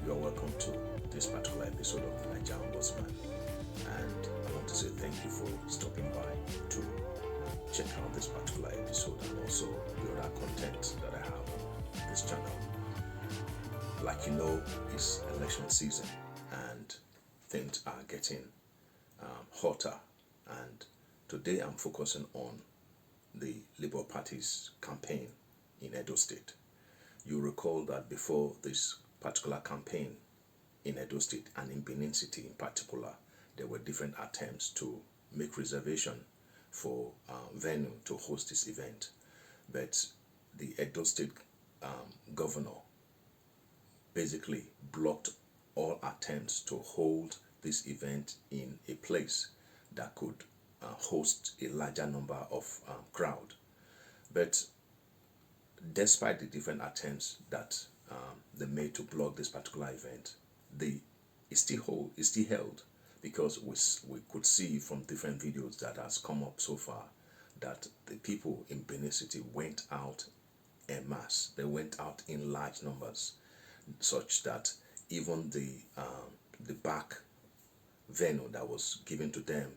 You are welcome to this particular episode of the Nigerian Ombudsman, and I want to say thank you for stopping by to check out this particular episode and also the other content that I have on this channel. Like you know, it's election season and things are getting hotter, and today I'm focusing on the Labour Party's campaign in Edo State. You recall that before this particular campaign in Edo State and in Benin City in particular, there were different attempts to make reservation for venue to host this event. But the Edo State governor basically blocked all attempts to hold this event in a place that could host a larger number of crowd. But despite the different attempts that they made to block this particular event, it still held, because we could see from different videos that has come up so far that the people in Benin City went out en masse. They went out in large numbers, such that even the back venue that was given to them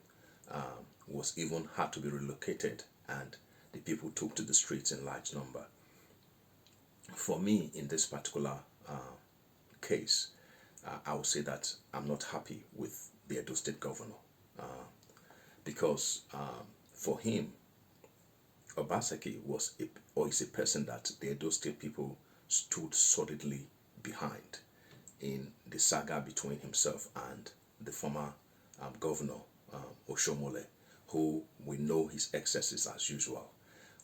was even had to be relocated, and the people took to the streets in large number. For me, in this particular case, I would say that I'm not happy with the Edo State governor, because for him, Obaseki is a person that the Edo State people stood solidly behind in the saga between himself and the former governor, Oshomole, who we know his excesses as usual.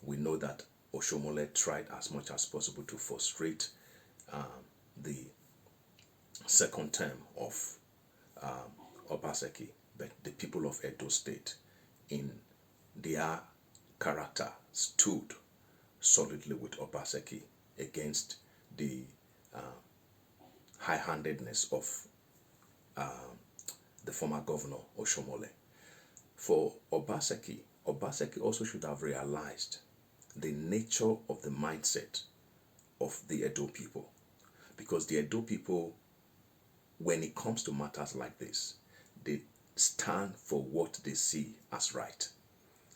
We know that Oshomole tried as much as possible to frustrate the second term of Obaseki, but the people of Edo State, in their character, stood solidly with Obaseki against the high-handedness of the former governor Oshomole. For Obaseki also should have realized the nature of the mindset of the Edo people, because the Edo people, when it comes to matters like this, they stand for what they see as right.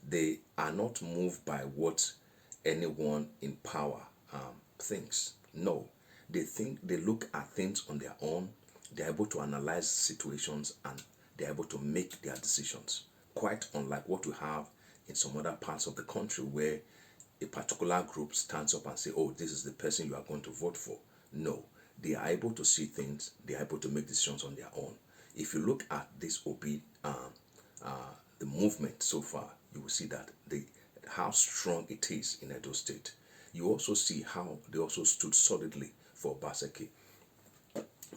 They are not moved by what anyone in power thinks. No, they look at things on their own. They're able to analyze situations and they're able to make their decisions. Quite unlike what we have in some other parts of the country, where a particular group stands up and say, "Oh, this is the person you are going to vote for." No, they are able to see things. They are able to make decisions on their own. If you look at this Obi, the movement so far, you will see that how strong it is in Edo State. You also see how they also stood solidly for Obaseki.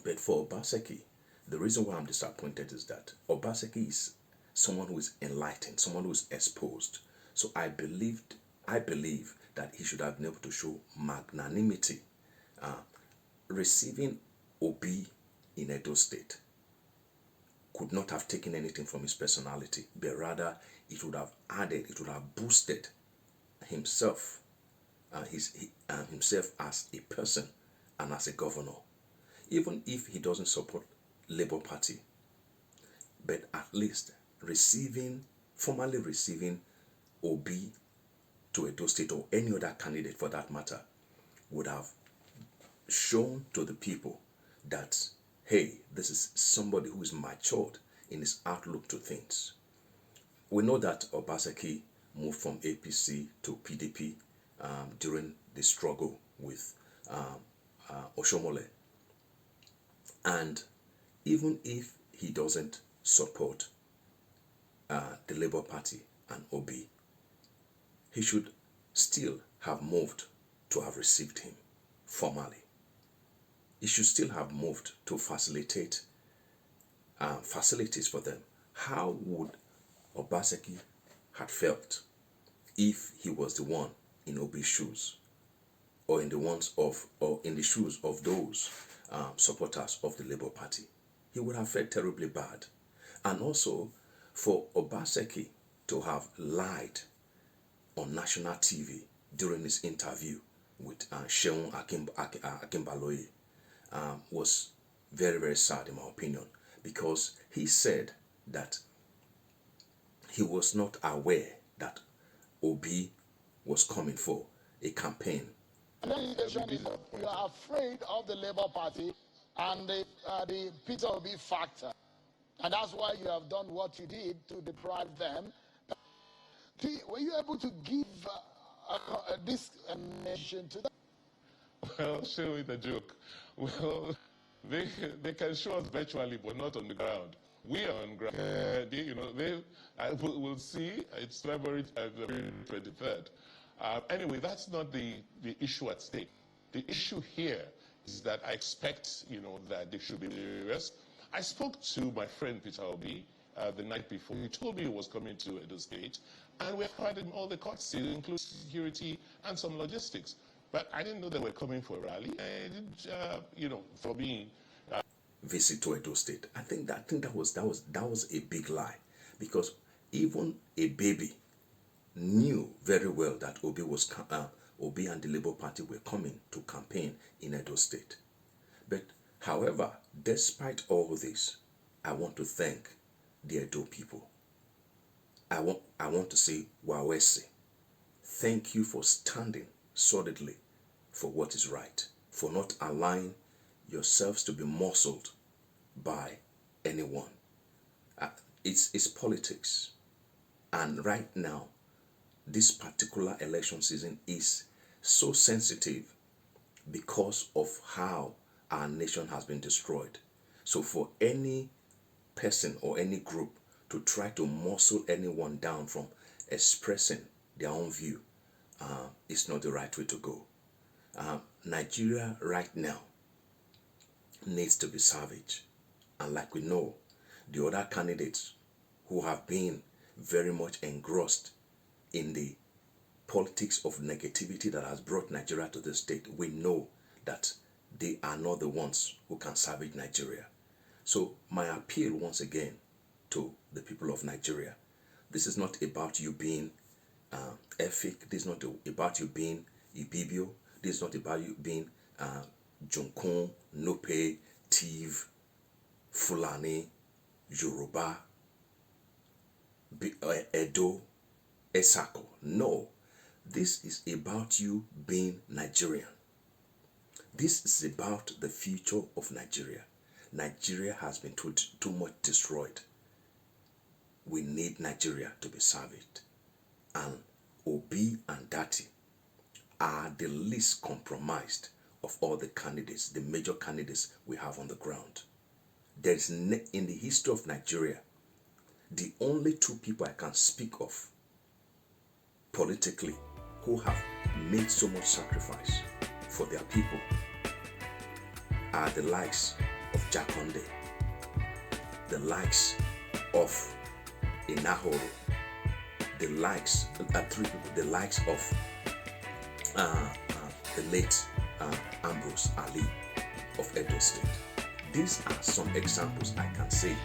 But for Obaseki, the reason why I'm disappointed is that Obaseki is someone who is enlightened, someone who is exposed. So I believe that he should have been able to show magnanimity. Receiving Obi in Edo State could not have taken anything from his personality, but rather it would have boosted himself, himself as a person and as a governor. Even if he doesn't support Labour Party, but at least formally receiving Obi to Edo State, or any other candidate for that matter, would have shown to the people that, hey, this is somebody who is matured in his outlook to things. We know that Obaseki moved from APC to PDP during the struggle with Oshomole. And even if he doesn't support the Labour Party and Obi, he should still have moved to have received him formally. He should still have moved to facilitate facilities for them. How would Obaseki have felt if he was the one in Obi's shoes, or in the shoes of those supporters of the Labour Party? He would have felt terribly bad. And also, for Obaseki to have lied on national TV during his interview with Sheung Akimbaloye was Very, very sad in my opinion, because he said that he was not aware that Obi was coming for a campaign. You are afraid of the Labour Party and the Peter Obi factor. And that's why you have done what you did to deprive them. Were you able to give this nation to them? Well, show it a joke. Well, they can show us virtually, but not on the ground. We are on ground. We'll see. It's February 23rd. Anyway, that's not the issue at stake. The issue here is that I expect, that they should be serious. I spoke to my friend Peter Obi the night before. He told me he was coming to Edo State, and we have provided him all the courtesy, including security and some logistics. But I didn't know they were coming for a rally. I didn't, for being visit to Edo State. I think that was a big lie, because even a baby knew very well that Obi and the Labour Party were coming to campaign in Edo State. But however, despite all this, I want to thank the Edo people. I want to say Wawese. Thank you for standing solidly for what is right, for not allowing yourselves to be muscled by anyone. It's politics. And right now, this particular election season is so sensitive because of how our nation has been destroyed. So for any person or any group to try to muscle anyone down from expressing their own view, is not the right way to go. Nigeria right now needs to be savage. And like we know, the other candidates who have been very much engrossed in the politics of negativity that has brought Nigeria to this state, we know that they are not the ones who can savage Nigeria. So my appeal once again to the people of Nigeria, this is not about you being Efik, this is not about you being Ibibio, this is not about you being Jonkon, Nope, Tiv, Fulani, Yoruba, Edo, Esako. No, this is about you being Nigerian. This is about the future of Nigeria. Nigeria has been too much destroyed. We need Nigeria to be savaged. And Obi and Datti are the least compromised of all the candidates, the major candidates we have on the ground. There is in the history of Nigeria, the only two people I can speak of politically who have made so much sacrifice for their people are the likes of Jakonde, the likes of Inahoro, the likes three people, the likes of the late Ambrose Ali of Edo State. These are some examples I can say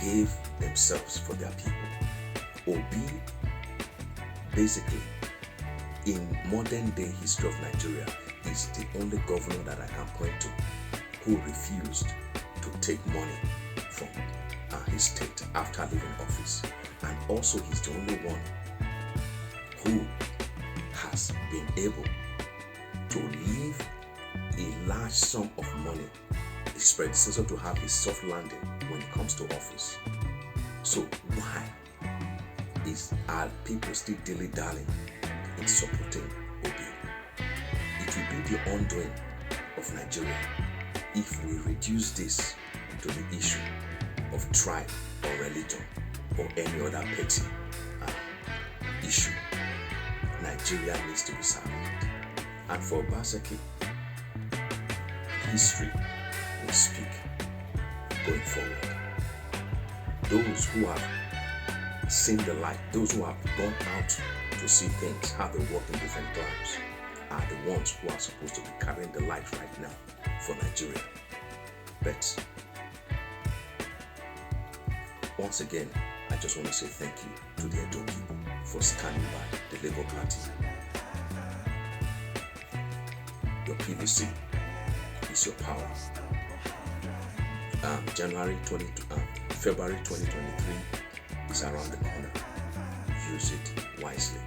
gave themselves for their people. Obi, basically, in modern day history of Nigeria, is the only governor that I can point to who refused to take money from his state after leaving office. And also he's the only one who has been able to leave a large sum of money, his predecessor, to have a soft landing when it comes to office. So why are people still dilly-dallying in supporting Obi? It will be the undoing of Nigeria if we reduce this to the issue of tribe or religion or any other petty issue. Nigeria needs to be saved. And for Obaseki, history will speak going forward. Those who have seen the light, those who have gone out to see things, how they work in different times, are the ones who are supposed to be carrying the light right now for Nigeria. But once again, I just want to say thank you to the Edo people for standing by the Labour Party. Your PVC is your power. February 2023 is around the corner. Use it wisely.